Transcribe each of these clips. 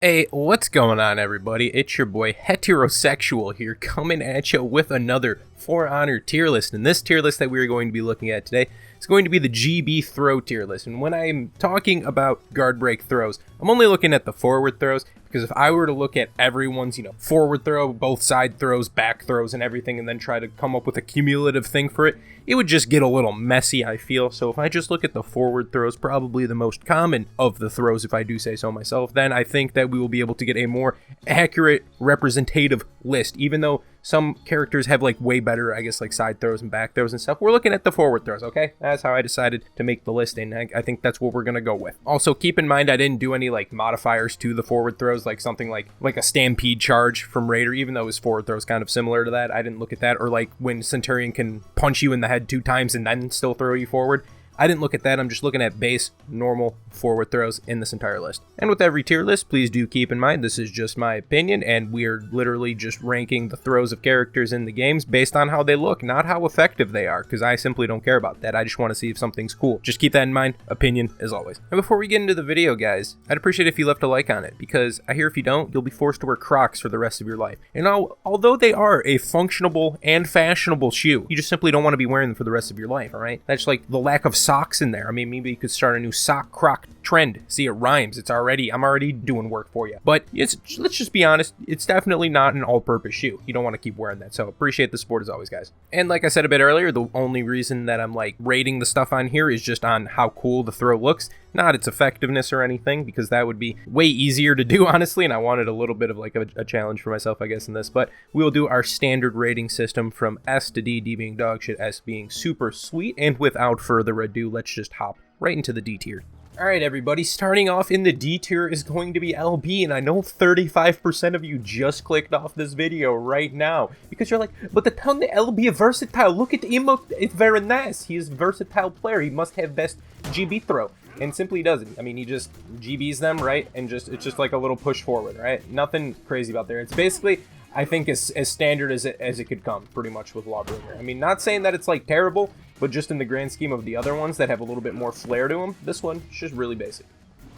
Hey, what's going on, everybody? It's your boy Heterosexual here, coming at you with another For Honor tier list. And this tier list that we are going to be looking at today is going to be the GB throw tier list. And when I'm talking about guard break throws, I'm only looking at the forward throws, because if I were to look at everyone's, forward throw, both side throws, back throws, and everything, and then try to come up with a cumulative thing for it, it would just get a little messy, I feel. So if I just look at the forward throws, probably the most common of the throws, if I do say so myself, then I think that we will be able to get a more accurate, representative list. Even though some characters have like way better, I guess, like side throws and back throws and stuff, we're looking at the forward throws, okay? That's how I decided to make the list, and I think that's what we're gonna go with. Also, keep in mind I didn't do any like modifiers to the forward throws, like something like a stampede charge from Raider, even though his forward throw is kind of similar to that. I didn't look at that. Or like when Centurion can punch you in the head 2 times and then still throw you forward. I didn't look at that. I'm just looking at base, normal forward throws in this entire list. And with every tier list, please do keep in mind this is just my opinion, and we're literally just ranking the throws of characters in the games based on how they look, not how effective they are, because I simply don't care about that. I just want to see if something's cool. Just keep that in mind. Opinion, as always. And before we get into the video, guys, I'd appreciate if you left a like on it, because I hear if you don't, you'll be forced to wear Crocs for the rest of your life. And although they are a functional and fashionable shoe, you just simply don't want to be wearing them for the rest of your life, alright? That's like the lack of socks in there. I mean, maybe you could start a new sock croc trend. See, it rhymes. I'm already doing work for you. But let's just be honest, it's definitely not an all-purpose shoe. You don't want to keep wearing that. So appreciate the support as always, guys. And like I said a bit earlier, the only reason that I'm like rating the stuff on here is just on how cool the throw looks, not its effectiveness or anything, because that would be way easier to do, honestly, and I wanted a little bit of like a challenge for myself, I guess, in this. But we'll do our standard rating system from S to D, D being dog shit, S being super sweet, and without further ado, let's just hop right into the D tier. Alright, everybody, starting off in the D tier is going to be LB, and I know 35% of you just clicked off this video right now, because you're like, but the LB is versatile, look at the emote, it's very nice, he is a versatile player, he must have best GB throw, and simply doesn't. I mean, he just GBs them, right, and it's just like a little push forward, right, nothing crazy about there. It's basically, I think, as standard as it could come, pretty much, with Lawbringer. I mean, not saying that it's like terrible, but just in the grand scheme of the other ones that have a little bit more flair to them, this one is just really basic.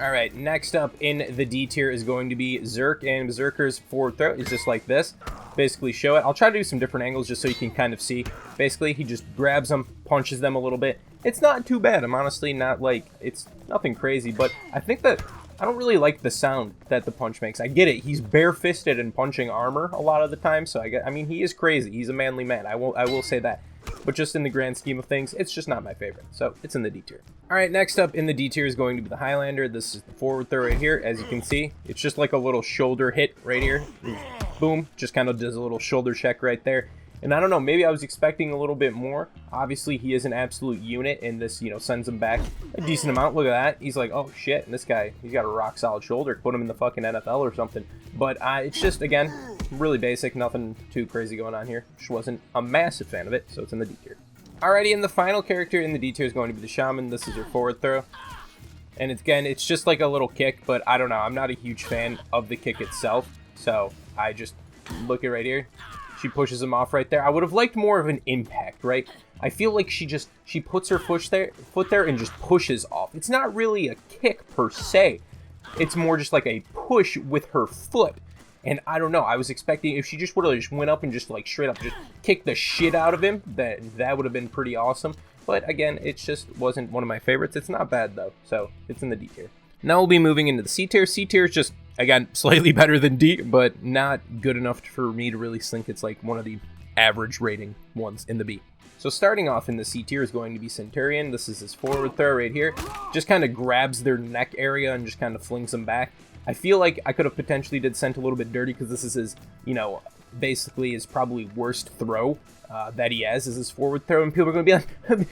Alright, next up in the D tier is going to be Zerk, and Berserker's forward throw is just like this. Basically show it. I'll try to do some different angles just so you can kind of see. Basically, he just grabs them, punches them a little bit. It's not too bad. I'm honestly not like, it's nothing crazy, but I think that I don't really like the sound that the punch makes. I get it. He's bare-fisted and punching armor a lot of the time, so I mean, he is crazy. He's a manly man. I will say that. But just in the grand scheme of things, it's just not my favorite. So it's in the D tier. Alright, next up in the D tier is going to be the Highlander. This is the forward throw right here. As you can see, it's just like a little shoulder hit right here. Boom. Just kind of does a little shoulder check right there. And I don't know, maybe I was expecting a little bit more. Obviously, he is an absolute unit, and this, sends him back a decent amount. Look at that. He's like, oh, shit, and this guy, he's got a rock-solid shoulder. Put him in the fucking NFL or something. But it's just, again, really basic. Nothing too crazy going on here. Just wasn't a massive fan of it, so it's in the D tier. Alrighty, and the final character in the D tier is going to be the Shaman. This is your forward throw. And it's just like a little kick, but I don't know. I'm not a huge fan of the kick itself, so I just look at right here. She pushes him off right there. I would have liked more of an impact, right? I feel like she puts her foot there and just pushes off. It's not really a kick per se. It's more just like a push with her foot. And I don't know. I was expecting if she just would have just went up and just like straight up just kicked the shit out of him, that would have been pretty awesome. But again, it just wasn't one of my favorites. It's not bad though, so it's in the D tier. Now we'll be moving into the C tier. C tier is just, again, slightly better than D, but not good enough for me to really think it's like one of the average rating ones in the B. So starting off in the C tier is going to be Centurion. This is his forward throw right here. Just kind of grabs their neck area and just kind of flings them back. I feel like I could have potentially did Cent a little bit dirty because this is his, basically his probably worst throw that he has is his forward throw. And people are going to be like,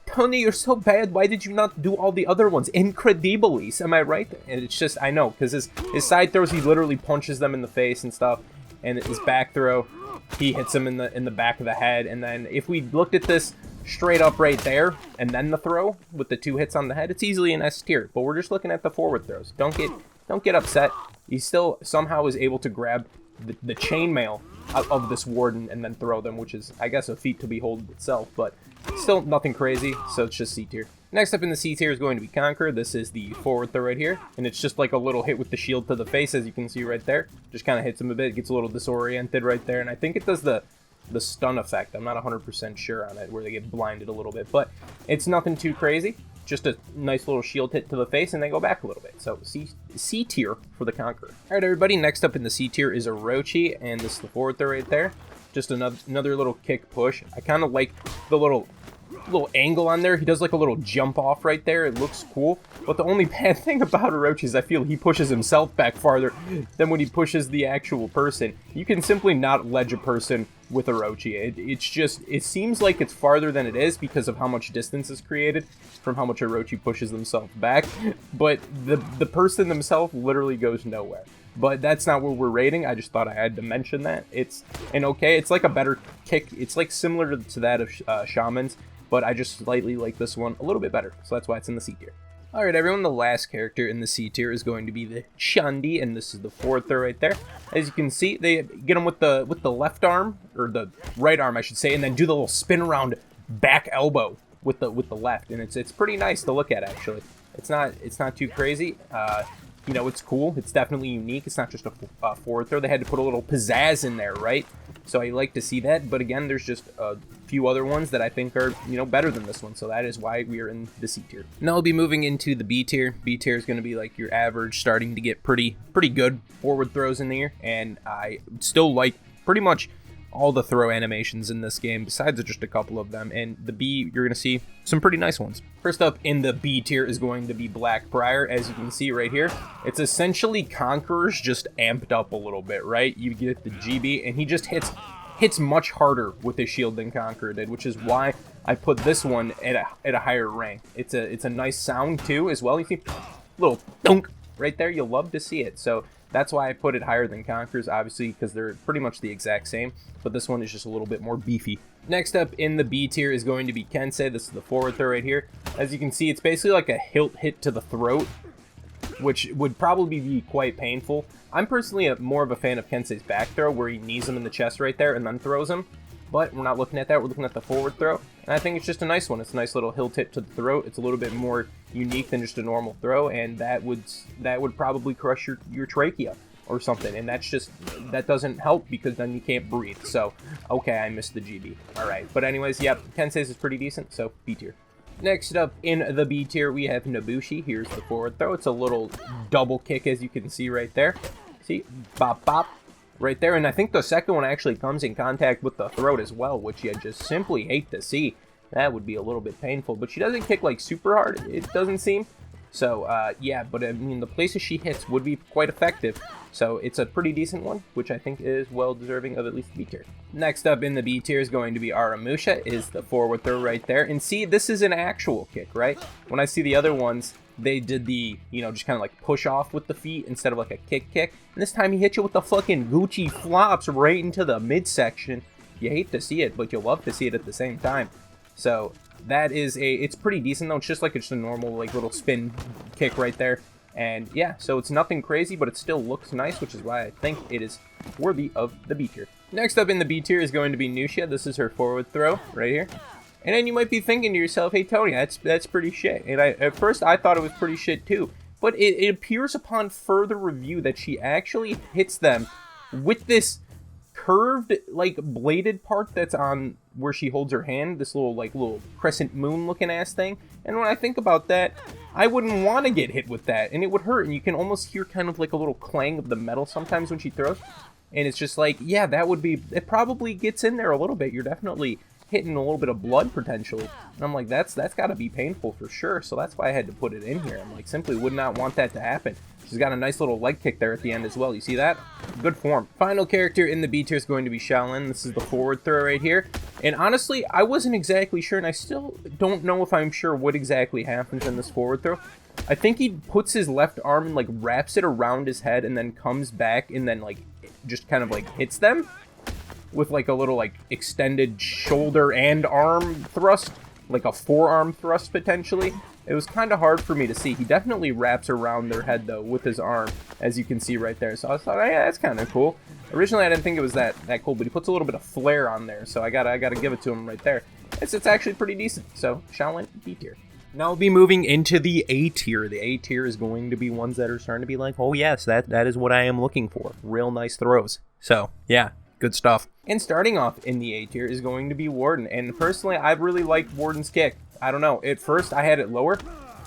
Tony, you're so bad. Why did you not do all the other ones? Incredibilis, am I right? And it's just, I know, because his side throws, he literally punches them in the face and stuff. And his back throw, he hits him in the back of the head. And then if we looked at this straight up right there, and then the throw with the 2 hits on the head, it's easily an S tier. But we're just looking at the forward throws. Don't get upset. He still somehow is able to grab the chainmail of this warden and then throw them, which is, I guess, a feat to behold itself, but still nothing crazy, so it's just C tier. Next up in the C tier is going to be Conqueror. This is the forward throw right here, and it's just like a little hit with the shield to the face, as you can see right there. Just kind of hits him a bit, gets a little disoriented right there, and I think it does the stun effect. I'm not 100% sure on it, where they get blinded a little bit, but it's nothing too crazy. Just a nice little shield hit to the face, and they go back a little bit. So C tier for the Conqueror. All right, everybody. Next up in the C tier is Orochi, and this is the forward throw right there. Just another little kick push. I kind of like the little angle on there. He does like a little jump off right there. It looks cool. But the only bad thing about Orochi is I feel he pushes himself back farther than when he pushes the actual person. You can simply not ledge a person with Orochi. It seems like it's farther than it is because of how much distance is created from how much Orochi pushes themselves back. But the person themselves literally goes nowhere. But that's not what we're rating. I just thought I had to mention that. It's like a better kick. It's like similar to that of Shaman's, but I just slightly like this one a little bit better. So that's why it's in the C tier. Alright everyone, the last character in the C tier is going to be the Shandi, and this is the forward throw right there. As you can see, they get him with the left arm, or the right arm I should say, and then do the little spin around back elbow with the left, and it's pretty nice to look at actually. It's not too crazy. You know, it's cool. It's definitely unique. It's not just a forward throw. They had to put a little pizzazz in there, right? So I like to see that. But again, there's just a few other ones that I think are, you know, better than this one. So that is why we are in the C tier. Now I'll be moving into the B tier. B tier is going to be like your average, starting to get pretty good forward throws in there. And I still like pretty much all the throw animations in this game, besides just a couple of them. And the B, you're going to see some pretty nice ones. First up in the B tier is going to be Blackbriar. As you can see right here, it's essentially Conqueror's just amped up a little bit, right? You get the GB, and he just hits much harder with his shield than Conqueror did, which is why I put this one at a higher rank. It's a nice sound too as well. You see, little dunk right there. You'll love to see it. So that's why I put it higher than Conqueror's, obviously, because they're pretty much the exact same, but this one is just a little bit more beefy. Next up in the B tier is going to be KENSEI. This is the forward throw right here. As you can see, it's basically like a hilt hit to the throat, which would probably be quite painful. I'm personally more of a fan of KENSEI's back throw, where he knees him in the chest right there and then throws him. But we're not looking at that. We're looking at the forward throw. And I think it's just a nice one. It's a nice little hilt hit to the throat. It's a little bit more unique than just a normal throw. And that would probably crush your trachea or something. And that doesn't help, because then you can't breathe. So, okay, I missed the GB. All right. But anyways, yep, KENSEI's is pretty decent. So, B tier. Next up in the B tier, we have Nobushi. Here's the forward throw. It's a little double kick, as you can see right there. See? Bop, bop. Right there, and I think the second one actually comes in contact with the throat as well, which you just simply hate to see. That would be a little bit painful, but she doesn't kick like super hard, it doesn't seem. So, yeah, but I mean, the places she hits would be quite effective. So it's a pretty decent one, which I think is well deserving of at least B tier. Next up in the B tier is going to be Aramusha, is the forward throw right there. And see, this is an actual kick, right? When I see the other ones, they did the, you know, just kind of like push off with the feet instead of like a kick. And this time he hit you with the fucking Gucci flops right into the midsection. You hate to see it, but you'll love to see it at the same time. So that is it's pretty decent though. It's just a normal like little spin kick right there. And yeah, so it's nothing crazy, but it still looks nice, which is why I think it is worthy of the B tier. Next up in the B tier is going to be Nushia. This is her forward throw right here. And then you might be thinking to yourself, hey Tony, that's pretty shit. And at first I thought it was pretty shit too. But it appears upon further review that she actually hits them with this curved, like, bladed part that's on where she holds her hand, this little crescent moon looking ass thing. And when I think about that, I wouldn't want to get hit with that, and it would hurt, and you can almost hear kind of like a little clang of the metal sometimes when she throws. And it's just like, yeah, that would be, it probably gets in there a little bit. You're definitely hitting a little bit of blood potentially. And I'm like, that's got to be painful for sure. So that's why I had to put it in here. I'm like, simply would not want that to happen. She's got a nice little leg kick there at the end as well. You see that? Good form. Final character in the B tier is going to be Shaolin. This is the forward throw right here. And honestly, I wasn't exactly sure, and I still don't know if I'm sure what exactly happens in this forward throw. I think he puts his left arm and like wraps it around his head and then comes back and then like just kind of like hits them with like a little like extended shoulder and arm thrust, like a forearm thrust potentially. It was kind of hard for me to see. He definitely wraps around their head though with his arm, as you can see right there. So I thought, oh, yeah, that's kind of cool. Originally I didn't think it was that cool, but he puts a little bit of flair on there, so I gotta give it to him right there. It's actually pretty decent. So Shaolin B tier. Now we'll be moving into the A tier. The A tier is going to be ones that are starting to be like, oh yes, that is what I am looking for. Real nice throws. So yeah, good stuff. And starting off in the A tier is going to be Warden. And personally, I really liked Warden's kick. I don't know, at first I had it lower,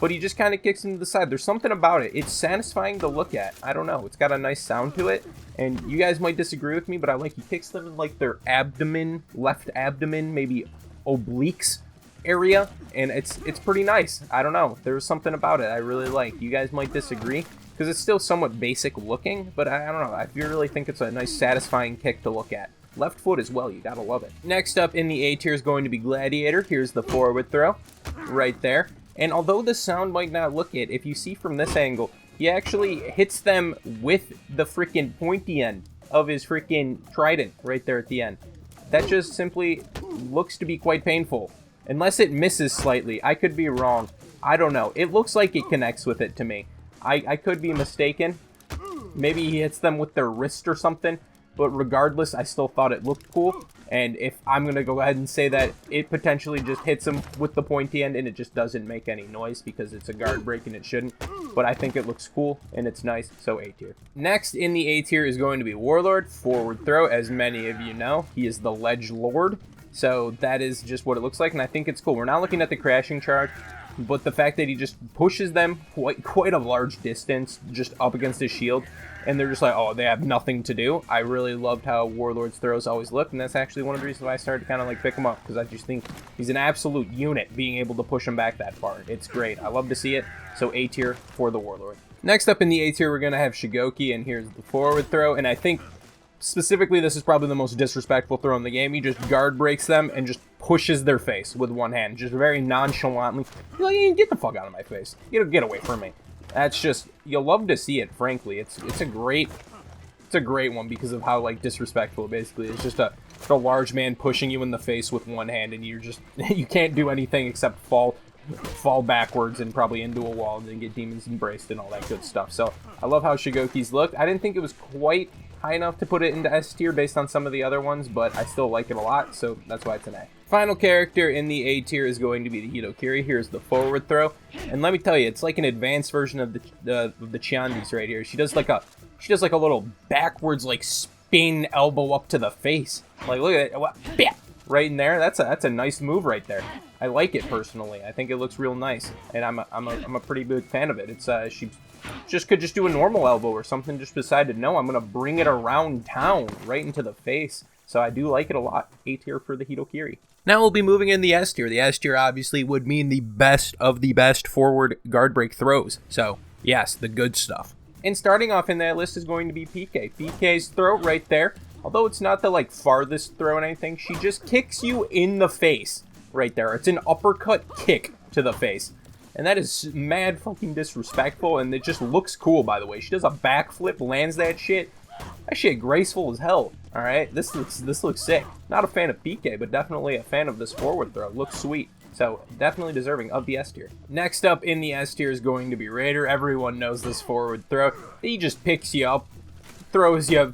but he just kind of kicks into the side. There's something about it. It's satisfying to look at. I don't know. It's got a nice sound to it. And you guys might disagree with me, but I like he kicks them in like their abdomen, left abdomen, maybe obliques area. And it's pretty nice. I don't know. There's something about it I really like. You guys might disagree because it's still somewhat basic looking, but I don't know. I really think it's a nice satisfying kick to look at. Left foot as well, you gotta love it. Next up in the A tier is going to be Gladiator. Here's the forward throw right there. And although the sound might not look it, if you see from this angle, he actually hits them with the freaking pointy end of his freaking trident right there at the end. That just simply looks to be quite painful. Unless it misses slightly. I could be wrong. I don't know. It looks like it connects with it to me. I could be mistaken. Maybe he hits them with their wrist or something. But regardless, I still thought it looked cool. And if I'm going to go ahead and say that it potentially just hits him with the pointy end and it just doesn't make any noise because it's a guard break and it shouldn't. But I think it looks cool and it's nice, so A tier. Next in the A tier is going to be Warlord, forward throw. As many of you know, he is the Ledge Lord. So that is just what it looks like and I think it's cool. We're not looking at the crashing charge, but the fact that he just pushes them quite a large distance just up against his shield. And they're just like, oh, they have nothing to do. I really loved how Warlord's throws always looked, and that's actually one of the reasons why I started to kind of like pick him up, because I just think he's an absolute unit being able to push him back that far. It's great. I love to see it. So A tier for the Warlord. Next up in the A tier, we're going to have Shigoki, and here's the forward throw, and I think specifically this is probably the most disrespectful throw in the game. He just guard breaks them and just pushes their face with one hand, just very nonchalantly. He's like, hey, get the fuck out of my face. Get away from me. That's just, you'll love to see it, frankly. It's a great one because of how like disrespectful it basically is. Just a large man pushing you in the face with one hand and you're just you can't do anything except fall backwards and probably into a wall and then get demons embraced and all that good stuff. So I love how Shigoki's looked. I didn't think it was quite high enough to put it into S tier based on some of the other ones, but I still like it a lot, so that's why it's an A. Final character in the A tier is going to be the Hitokiri. Here's the forward throw, and let me tell you, it's like an advanced version of the Chiandis right here. She does like a little backwards like spin elbow up to the face. Like look at it, right in there. That's a nice move right there. I like it personally. I think it looks real nice, and I'm a pretty big fan of it. It's she just could just do a normal elbow or something. Just decided, no, I'm gonna bring it around town right into the face. So I do like it a lot. A tier for the Hitokiri. Now we'll be moving in the S tier. The S tier obviously would mean the best of the best forward guard break throws. So yes, the good stuff. And starting off in that list is going to be PK. PK's throw right there. Although it's not the like farthest throw and anything, she just kicks you in the face right there. It's an uppercut kick to the face. And that is mad fucking disrespectful, and it just looks cool, by the way. She does a backflip, lands that shit. That shit graceful as hell. Alright, this looks sick. Not a fan of PK, but definitely a fan of this forward throw. Looks sweet. So, definitely deserving of the S tier. Next up in the S tier is going to be Raider. Everyone knows this forward throw. He just picks you up, throws you,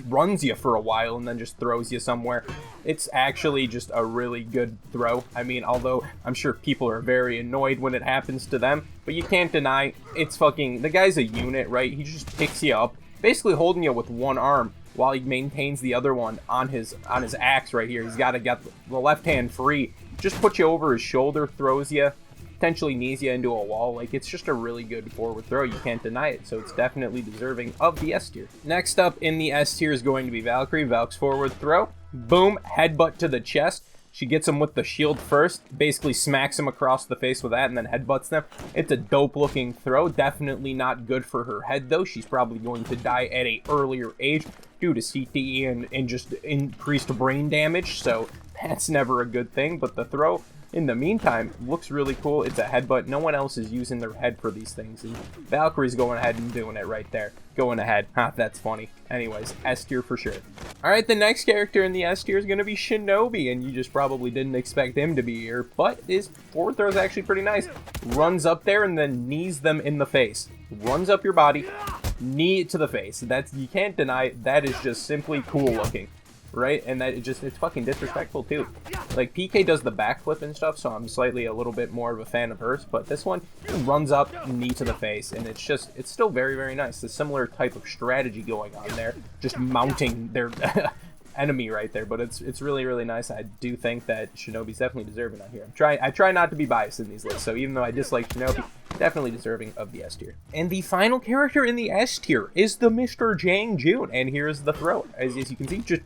runs you for a while, and then just throws you somewhere. It's actually just a really good throw. I mean, although I'm sure people are very annoyed when it happens to them, but you can't deny it's fucking, the guy's a unit, right? He just picks you up, basically holding you with one arm while he maintains the other one on his axe right here. He's got to get the left hand free, just puts you over his shoulder, throws you, potentially knees you into a wall. Like, it's just a really good forward throw. You can't deny it, so it's definitely deserving of the S tier. Next up in the S tier is going to be Valkyrie. Valk's forward throw. Boom, headbutt to the chest. She gets him with the shield first, basically smacks him across the face with that, and then headbutts them. It's a dope-looking throw. Definitely not good for her head, though. She's probably going to die at an earlier age due to CTE and just increased brain damage, so that's never a good thing. But the throw, in the meantime, looks really cool. It's a headbutt. No one else is using their head for these things, and Valkyrie's going ahead and doing it right there. Going ahead. Ha, that's funny. Anyways, S tier for sure. Alright, the next character in the S tier is going to be Shinobi, and you just probably didn't expect him to be here, but his forward throw is actually pretty nice. Runs up there and then knees them in the face. Runs up your body, knee to the face. You can't deny, that is just simply cool looking. right? And that it's fucking disrespectful too. Like PK does the backflip and stuff, so I'm slightly a little bit more of a fan of hers, but this one runs up, knee to the face, and it's still very, very nice. A similar type of strategy going on there, just mounting their enemy right there, but it's really, really nice. I do think that Shinobi's definitely deserving on here. I try not to be biased in these lists, so even though I dislike Shinobi, definitely deserving of the S tier. And the final character in the S tier is the Mr. Jang Jun, and here's the throw. As you can see, just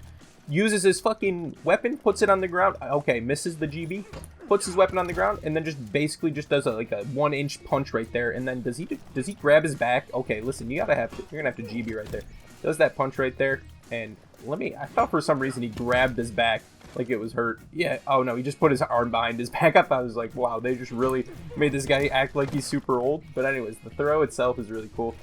uses his fucking weapon, puts it on the ground. Okay, misses the GB, puts his weapon on the ground, and then just basically just does like a 1-inch punch right there. And then does he grab his back? Okay, listen, you're gonna have to GB right there. Does that punch right there, and I thought for some reason he grabbed his back like it was hurt. Yeah, oh no, he just put his arm behind his back. I thought it was like, wow, they just really made this guy act like he's super old. But anyways, the throw itself is really cool.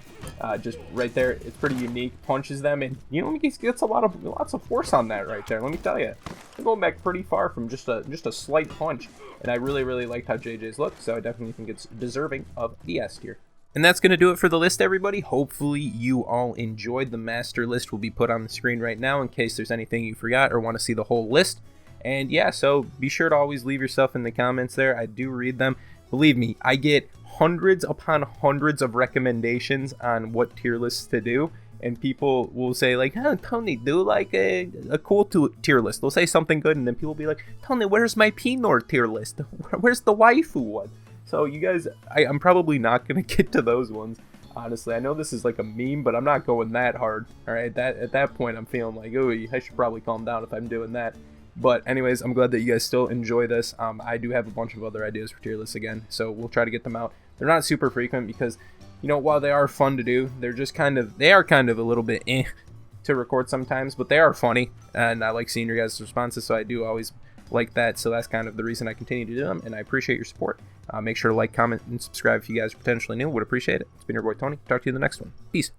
Just right there, it's pretty unique. Punches them, and you know, he gets lots of force on that right there. Let me tell you, they're going back pretty far from just a slight punch. And I really, really liked how JJ's look, so I definitely think it's deserving of the S tier. And that's going to do it for the list, everybody. Hopefully you all enjoyed. The master list will be put on the screen right now in case there's anything you forgot or want to see the whole list. And yeah, so be sure to always leave yourself in the comments there. I do read them. Believe me, I get hundreds upon hundreds of recommendations on what tier lists to do. And people will say like, oh, Tony, do like a cool tier list. They'll say something good, and then people will be like, Tony, where's my Pinor tier list? Where's the waifu one? So you guys, I'm probably not going to get to those ones, honestly. I know this is like a meme, but I'm not going that hard. All right, at that point, I'm feeling like, oh, I should probably calm down if I'm doing that. But anyways, I'm glad that you guys still enjoy this. I do have a bunch of other ideas for tier lists again, so we'll try to get them out. They're not super frequent because, you know, while they are fun to do, they are kind of a little bit to record sometimes, but they are funny, and I like seeing your guys' responses, so I do always like that. So that's kind of the reason I continue to do them, and I appreciate your support. Make sure to like, comment, and subscribe if you guys are potentially new. Would appreciate it. It's been your boy Tony. Talk to you in the next one. Peace.